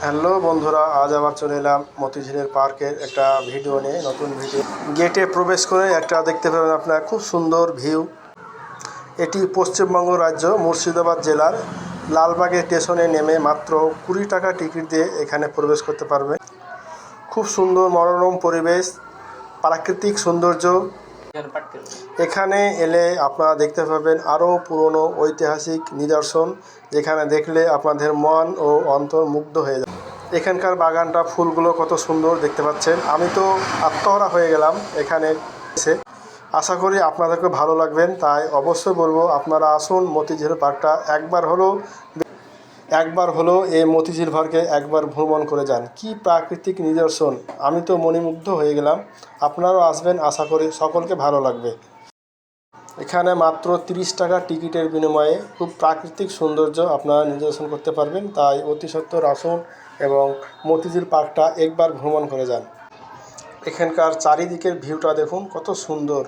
Hello বন্ধুরা, আজ আবার চলে এলাম মতিঝিলের পার্কের একটা ভিডিও নিয়ে, নতুন ভিডিও। গেটে প্রবেশ করে একটা দেখতে পাবেন আপনার খুব সুন্দর ভিউ। এটি পশ্চিমবঙ্গ রাজ্য মুর্শিদাবাদ জেলার লালবাগে স্টেশনে নেমে মাত্র 20 টাকা টিকিট দিয়ে এখানে প্রবেশ করতে পারবেন। খুব সুন্দর মনোরম পরিবেশ, প্রাকৃতিক সৌন্দর্য। এখানে এলে আপনারা দেখতে পাবেন আরও পুরনো ঐতিহাসিক নিদর্শন, যেখানে দেখলে আপনাদের মন ও অন্তর মুগ্ধ হয়ে যাবে। এখানকার বাগানটা, ফুলগুলো কত সুন্দর দেখতে পাচ্ছেন। আমি তো আত্মহারা হয়ে গেলাম এখানে এসে। আশা করি আপনাদেরকে ভালো লাগবেন, তাই অবশ্যই বলবো আপনারা আসুন মতিঝিল পার্কটা একবার হলো এই মতিঝিল পার্কে একবার ভ্রমণ করে যান। কি প্রাকৃতিক নিদর্শন, আমি তো মণিমুগ্ধ হয়ে গেলাম। আপনারাও আসবেন, আশা করি সকলকে ভালো লাগবে। এখানে মাত্র 30 টাকা টিকিটের বিনিময়ে খুব প্রাকৃতিক সৌন্দর্য আপনারা নিদর্শন করতে পারবেন। তাই অতি সত্বর আসুন এবং মতিঝিল পার্কটা একবার ভ্রমণ করে যান। এখানকার চারিদিকের ভিউটা দেখুন কত সুন্দর।